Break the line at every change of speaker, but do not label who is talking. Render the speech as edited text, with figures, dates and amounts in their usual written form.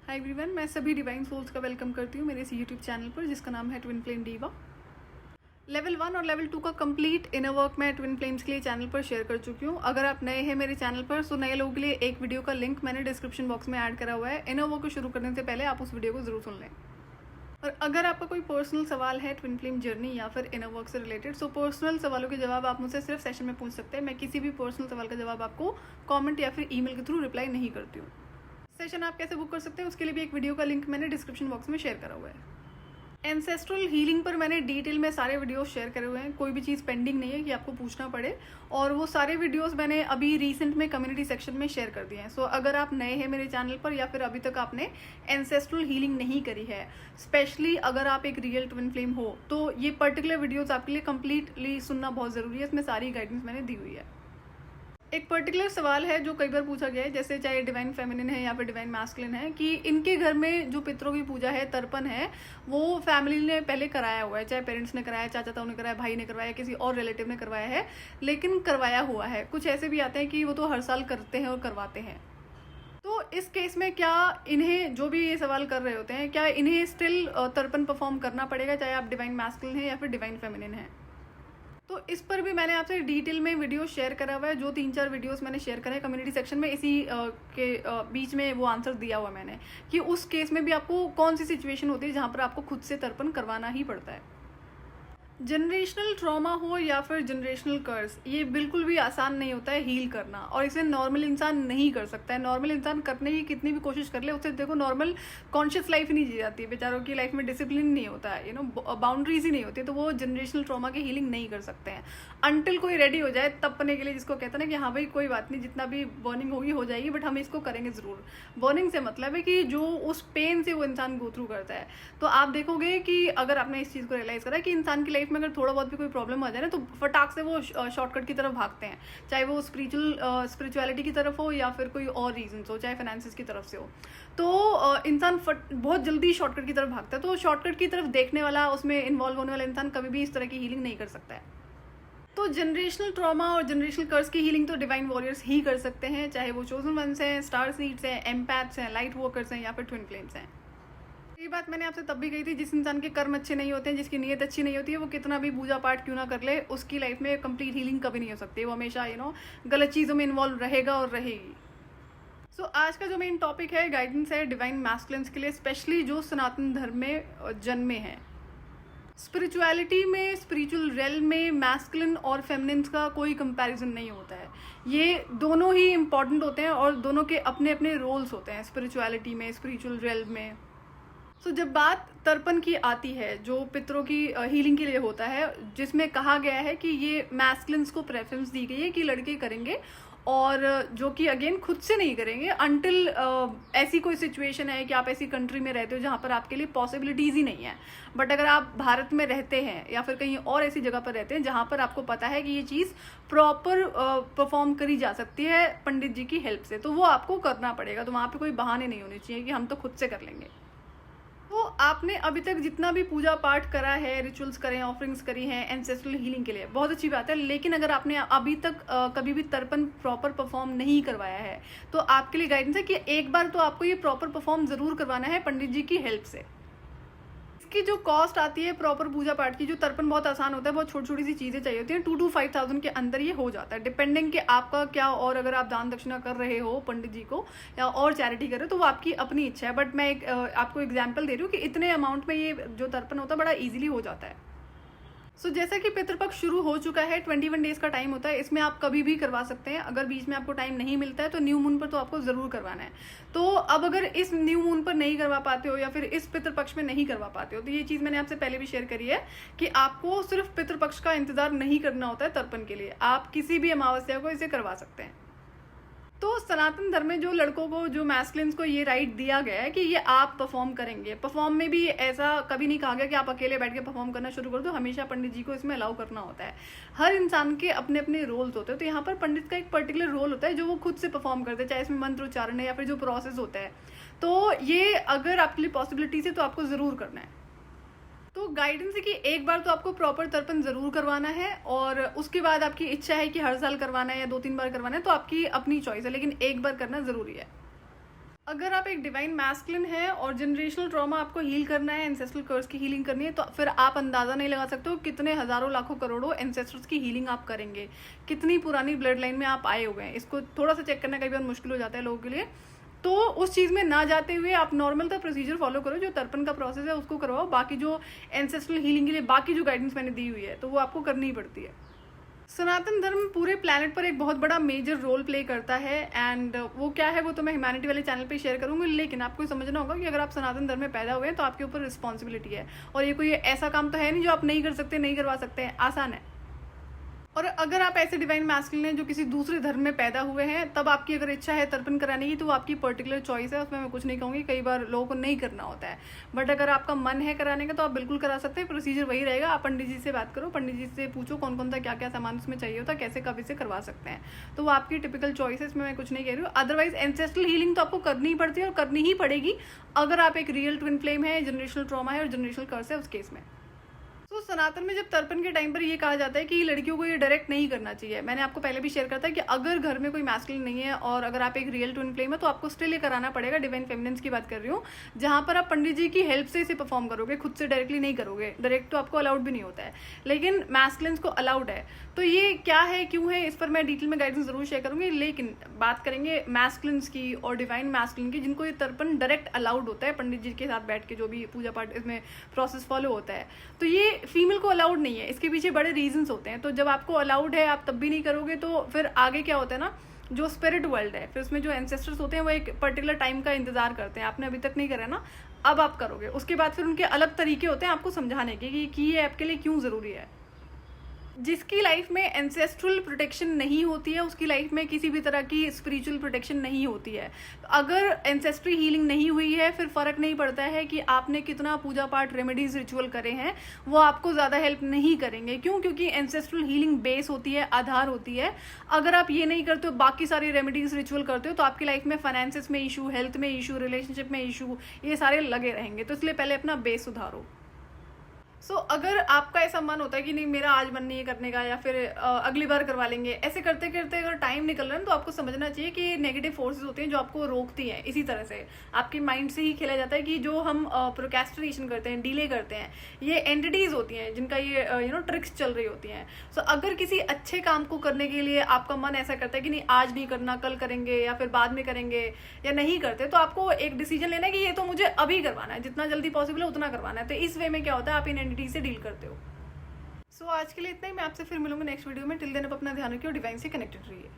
Hi everyone, मैं सभी divine souls का वेलकम करती हूँ मेरे इस यूट्यूब चैनल पर जिसका नाम है ट्विन फ्लेम डीवा। लेवल 1 और लेवल 2 का कंप्लीट इनर वर्क मैं ट्विन फ्लेम्स के लिए चैनल पर शेयर कर चुकी हूँ। अगर आप नए हैं मेरे चैनल पर तो नए लोगों के लिए एक वीडियो का लिंक मैंने डिस्क्रिप्शन बॉक्स में ऐड करा हुआ है। इनर वर्क को शुरू करने से पहले आप उस वीडियो को जरूर सुन लें। और अगर आपका कोई पर्सनल सवाल है ट्विन फ्लेम जर्नी या फिर इनर वर्क से रिलेटेड, सो पर्सनल सवालों के जवाब आप मुझसे सिर्फ सेशन में पूछ सकते हैं। मैं किसी भी पर्सनल सवाल का जवाब आपको कमेंट या फिर ईमेल के थ्रू रिप्लाई नहीं करती हूँ। सेशन आप कैसे बुक कर सकते हैं उसके लिए भी एक वीडियो का लिंक मैंने डिस्क्रिप्शन बॉक्स में शेयर करा हुआ है। एंसेस्ट्रल हीलिंग पर मैंने डिटेल में सारे वीडियोस शेयर करे हुए हैं, कोई भी चीज़ पेंडिंग नहीं है कि आपको पूछना पड़े। और वो सारे वीडियोस मैंने अभी रिसेंट में कम्युनिटी सेक्शन में शेयर कर दिए हैं। सो अगर आप नए हैं मेरे चैनल पर या फिर अभी तक आपने एंसेस्ट्रल हीलिंग नहीं करी है, स्पेशली अगर आप एक रियल ट्विन फ्लेम हो, तो ये पर्टिकुलर वीडियोज़ आपके लिए कम्प्लीटली सुनना बहुत ज़रूरी है। इसमें सारी गाइडेंस मैंने दी हुई है। एक पर्टिकुलर सवाल है जो कई बार पूछा गया है, जैसे चाहे डिवाइन फेमिनिन है या फिर डिवाइन मैस्कुलिन है, कि इनके घर में जो पितरों की पूजा है, तर्पण है, वो फैमिली ने पहले कराया हुआ है, चाहे पेरेंट्स ने कराया, चाचा ताऊ ने कराया, भाई ने करवाया, किसी और रिलेटिव ने करवाया है, लेकिन करवाया हुआ है। कुछ ऐसे भी आते हैं कि वो तो हर साल करते हैं और करवाते हैं। तो इस केस में क्या इन्हें, जो भी ये सवाल कर रहे होते हैं, क्या इन्हें स्टिल तर्पण परफॉर्म करना पड़ेगा चाहे आप डिवाइन मैस्कुलिन है या फिर डिवाइन फेमिनिन है? तो इस पर भी मैंने आपसे डिटेल में वीडियो शेयर करा हुआ है। जो 3-4 वीडियोस मैंने शेयर करे कम्युनिटी सेक्शन में, इसी के बीच में वो आंसर दिया हुआ मैंने कि उस केस में भी आपको कौन सी सिचुएशन होती है जहां पर आपको खुद से तर्पण करवाना ही पड़ता है। जनरेशनल ट्रॉमा हो या फिर जनरेशनल कर्स, ये बिल्कुल भी आसान नहीं होता है हील करना, और इसे नॉर्मल इंसान नहीं कर सकता है। नॉर्मल इंसान करने की कितनी भी कोशिश कर ले, उससे देखो नॉर्मल कॉन्शियस लाइफ नहीं जी जाती है। बेचारों की लाइफ में डिसिप्लिन नहीं होता है, बाउंड्रीज ही नहीं होती, तो वो जनरेशनल ट्रॉमा की हीलिंग नहीं कर सकते हैं अनटिल कोई रेडी हो जाए तपने के लिए, जिसको कहते हैं ना कि हाँ भाई कोई बात नहीं, जितना भी बर्निंग होगी हो जाएगी, बट हम इसको करेंगे जरूर। बर्निंग से मतलब है कि जो उस पेन से वो इंसान गो थ्रू करता है। तो आप देखोगे कि अगर आपने इस चीज़ को रियलाइज करा कि इंसान की लाइफ में अगर थोड़ा बहुत भी कोई प्रॉब्लम आ जाए ना, तो फटाक से वो शॉर्टकट की तरफ भागते हैं, चाहे वो स्पिरिचुअलिटी की तरफ हो या फिर कोई और रीजन हो, चाहे फाइनेंसिस की तरफ से हो। तो इंसान बहुत जल्दी शॉर्टकट की तरफ भागता है। तो शॉर्टकट की तरफ देखने वाला, उसमें इन्वॉल्व होने वाला इंसान कभी भी इस तरह की हीलिंग नहीं कर सकता है। तो जनरेशनल ट्रॉमा और जनरेशनल कर्स की हीलिंग तो डिवाइन वॉरियर्स ही कर सकते हैं, चाहे वो चोजन वंस हैं, स्टार सीड्स हैं, एम्पैथ्स हैं, लाइट वर्कर्स हैं या फिर ट्विन फ्लेम्स हैं। ये बात मैंने आपसे तब भी कही थी, जिस इंसान के कर्म अच्छे नहीं होते हैं, जिसकी नीयत अच्छी नहीं होती है, वो कितना भी पूजा पाठ क्यों ना कर ले, उसकी लाइफ में कंप्लीट हीलिंग कभी नहीं हो सकती। वो हमेशा गलत चीज़ों में इन्वॉल्व रहेगा और रहेगी। सो आज का जो मेन टॉपिक है, गाइडेंस है डिवाइन मैस्कुलिन्स के लिए, स्पेशली जो सनातन धर्म में जन्मे हैं। स्पिरिचुअलिटी में, स्पिरिचुअल रेल में मैस्कुलिन और फेमिनिन का कोई कंपैरिजन नहीं होता है। ये दोनों ही इंपॉर्टेंट होते हैं और दोनों के अपने अपने रोल्स होते हैं स्पिरिचुअलिटी में, स्पिरिचुअल रेल में। सो जब बात तर्पण की आती है, जो पितरों की हीलिंग के लिए होता है, जिसमें कहा गया है कि ये मैस्कुलिन्स को प्रेफरेंस दी गई है कि लड़के करेंगे, और जो कि अगेन खुद से नहीं करेंगे अनटिल ऐसी कोई सिचुएशन है कि आप ऐसी कंट्री में रहते हो जहाँ पर आपके लिए पॉसिबिलिटीज़ ही नहीं है। बट अगर आप भारत में रहते हैं या फिर कहीं और ऐसी जगह पर रहते हैं जहाँ पर आपको पता है कि ये चीज़ प्रॉपर परफॉर्म करी जा सकती है पंडित जी की हेल्प से, तो वो आपको करना पड़ेगा। तो वहाँ पर कोई बहाने नहीं होने चाहिए कि हम तो खुद से कर लेंगे। तो आपने अभी तक जितना भी पूजा पाठ करा है, रिचुअल्स करे हैं, ऑफरिंग्स करी हैं एंसेस्ट्रल हीलिंग के लिए, बहुत अच्छी बात है। लेकिन अगर आपने अभी तक कभी भी तर्पण प्रॉपर परफॉर्म नहीं करवाया है, तो आपके लिए गाइडेंस है कि एक बार तो आपको ये प्रॉपर परफॉर्म जरूर करवाना है पंडित जी की हेल्प से। इसकी जो कॉस्ट आती है प्रॉपर पूजा पाठ की, जो तर्पण बहुत आसान होता है, बहुत छोटी छोटी सी चीज़ें चाहिए होती हैं, 2 to 5,000 के अंदर ये हो जाता है, डिपेंडिंग कि आपका क्या, और अगर आप दान दक्षिणा कर रहे हो पंडित जी को या और चैरिटी कर रहे हो तो वो आपकी अपनी इच्छा है। बट मैं एक आपको एग्जाम्पल दे रही हूँ कि इतने अमाउंट में ये जो तर्पण होता है बड़ा ईजिली हो जाता है। सो जैसा कि पितृपक्ष शुरू हो चुका है, 21 डेज का टाइम होता है, इसमें आप कभी भी करवा सकते हैं। अगर बीच में आपको टाइम नहीं मिलता है तो न्यू मून पर तो आपको जरूर करवाना है। तो अब अगर इस न्यू मून पर नहीं करवा पाते हो या फिर इस पितृपक्ष में नहीं करवा पाते हो, तो ये चीज़ मैंने आपसे पहले भी शेयर करी है कि आपको सिर्फ पितृपक्ष का इंतजार नहीं करना होता है तर्पण के लिए, आप किसी भी अमावस्या को इसे करवा सकते हैं। तो सनातन धर्म में जो लड़कों को, जो मैस्कुलिन्स को ये राइट दिया गया है कि ये आप परफॉर्म करेंगे। परफॉर्म में भी ऐसा कभी नहीं कहा गया कि आप अकेले बैठ के परफॉर्म करना शुरू कर दो, हमेशा पंडित जी को इसमें अलाउ करना होता है। हर इंसान के अपने अपने रोल्स होते हैं, तो यहाँ पर पंडित का एक पर्टिकुलर रोल होता है जो वो खुद से परफॉर्म करते हैं, चाहे इसमें मंत्र उच्चारण है या फिर जो प्रोसेस होता है। तो ये अगर आपके लिए पॉसिबिलिटीज है तो आपको ज़रूर करना है। तो गाइडेंस है कि एक बार तो आपको प्रॉपर तर्पण जरूर करवाना है, और उसके बाद आपकी इच्छा है कि हर साल करवाना है या 2-3 बार करवाना है, तो आपकी अपनी चॉइस है, लेकिन एक बार करना जरूरी है। अगर आप एक डिवाइन मैस्कुलिन है और जनरेशनल ट्रॉमा आपको हील करना है, एंसेस्ट्रल कर्स की हीलिंग करनी है, तो फिर आप अंदाज़ा नहीं लगा सकते हो कितने हज़ारों लाखों करोड़ों एंसेस्टर्स की हीलिंग आप करेंगे, कितनी पुरानी ब्लड लाइन में आप आए हुए हैं। इसको थोड़ा सा चेक करना कई बार मुश्किल हो जाता है लोगों के लिए। तो उस चीज़ में ना जाते हुए आप नॉर्मल सा प्रोसीजर फॉलो करो, जो तर्पण का प्रोसेस है उसको करवाओ। बाकी जो एंसेस्ट्रल हीलिंग के लिए बाकी जो गाइडेंस मैंने दी हुई है तो वो आपको करनी ही पड़ती है। सनातन धर्म पूरे प्लैनेट पर एक बहुत बड़ा मेजर रोल प्ले करता है, एंड वो क्या है वो तो मैं ह्यूमैनिटी वाले चैनल पे शेयर करूंगी। लेकिन आपको समझना होगा कि अगर आप सनातन धर्म में पैदा हुए हैं तो आपके ऊपर रिस्पॉन्सिबिलिटी है, और ये कोई ऐसा काम तो है नहीं जो आप नहीं कर सकते, नहीं करवा सकते हैं, आसान है। और अगर आप ऐसे डिवाइन मैस्कुलिन हैं जो किसी दूसरे धर्म में पैदा हुए हैं, तब आपकी अगर इच्छा है तर्पण कराने की तो वो आपकी पर्टिकुलर चॉइस है, उसमें मैं कुछ नहीं कहूँगी। कई बार लोगों को नहीं करना होता है, बट अगर आपका मन है कराने का तो आप बिल्कुल करा सकते हैं। प्रोसीजर वही रहेगा, आप पंडित जी से बात करो, पंडित जी से पूछो कौन कौन सा क्या क्या सामान उसमें चाहिए होता है, कैसे कब इसे करवा सकते हैं, तो वो आपकी टिपिकल चॉइस है, इसमें मैं कुछ नहीं कह रही हूँ। अदरवाइज एंसेस्ट्रल हीलिंग तो आपको करनी ही पड़ती है और करनी ही पड़ेगी अगर आप एक रियल ट्विन फ्लेम है, जनरेशनल ट्रॉमा है और जनरेशनल कर्स है उस केस में। तो सनातन में जब तर्पण के टाइम पर ये कहा जाता है कि लड़कियों को ये डायरेक्ट नहीं करना चाहिए। मैंने आपको पहले भी शेयर करता है कि अगर घर में कोई मैस्कुलिन नहीं है और अगर आप एक रियल ट्विन फ्लेम है तो आपको स्टिल ये कराना पड़ेगा। डिवाइन फेमिनिन्स की बात कर रही हूँ, जहाँ पर आप पंडित जी की हेल्प से इसे परफॉर्म करोगे, खुद से डायरेक्टली नहीं करोगे। डायरेक्ट तो आपको अलाउड भी नहीं होता है, लेकिन मैस्कुलिन्स को अलाउड है। तो ये क्या है, क्यों है, इस पर मैं डिटेल में गाइडेंस जरूर शेयर करूंगी। लेकिन बात करेंगे मैस्कुलिन्स की और डिवाइन मैस्कुलिन की, जिनको ये तर्पण डायरेक्ट अलाउड होता है पंडित जी के साथ बैठ के, जो भी पूजा पाठ इसमें प्रोसेस फॉलो होता है। तो ये फीमेल को अलाउड नहीं है, इसके पीछे बड़े रीजंस होते हैं। तो जब आपको अलाउड है आप तब भी नहीं करोगे तो फिर आगे क्या होता है ना, जो स्पिरिट वर्ल्ड है, फिर उसमें जो एंसेस्टर्स होते हैं वो एक पर्टिकुलर टाइम का इंतजार करते हैं। आपने अभी तक नहीं करा ना, अब आप करोगे, उसके बाद फिर उनके अलग तरीके होते हैं आपको समझाने के कि ये आपके लिए क्यों जरूरी है। जिसकी लाइफ में एंसेस्ट्रल प्रोटेक्शन नहीं होती है उसकी लाइफ में किसी भी तरह की स्पिरिचुअल प्रोटेक्शन नहीं होती है। तो अगर एंसेस्ट्री हीलिंग नहीं हुई है फिर फर्क नहीं पड़ता है कि आपने कितना पूजा पाठ रेमेडीज रिचुअल करे हैं, वो आपको ज़्यादा हेल्प नहीं करेंगे। क्यों? क्योंकि एंसेस्ट्रल हीलिंग बेस होती है, आधार होती है। अगर आप ये नहीं करते हो, बाकी सारी रेमेडीज रिचुअल करते हो, तो आपकी लाइफ में फाइनेंसेस में इशू, हेल्थ में इशू, रिलेशनशिप में इशू, ये सारे लगे रहेंगे। तो इसलिए पहले अपना बेस सुधारो। अगर आपका ऐसा मन होता है कि नहीं मेरा आज मन नहीं है करने का, या फिर अगली बार करवा लेंगे, ऐसे करते करते अगर टाइम निकल रहा है तो आपको समझना चाहिए कि नेगेटिव फोर्सेस होती हैं जो आपको रोकती हैं। इसी तरह से आपके माइंड से ही खेला जाता है कि जो हम प्रोक्रेस्टिनेशन करते हैं, डिले करते हैं, ये एंटिटीज होती हैं जिनका ये ट्रिक्स चल रही होती हैं। अगर किसी अच्छे काम को करने के लिए आपका मन ऐसा करता है कि नहीं आज नहीं करना, कल करेंगे या फिर बाद में करेंगे, या नहीं करते, तो आपको एक डिसीजन लेना है कि ये तो मुझे अभी करवाना है, जितना जल्दी पॉसिबल है उतना करवाना है। तो इस वे में क्या होता है, आप इन एंटिटी से डील करते हो। आज के लिए इतना ही। मैं आपसे फिर मिलूंगा नेक्स्ट वीडियो में। टिल देन आप अपना ध्यान रखिए और डिवाइन से कनेक्टेड रहिए।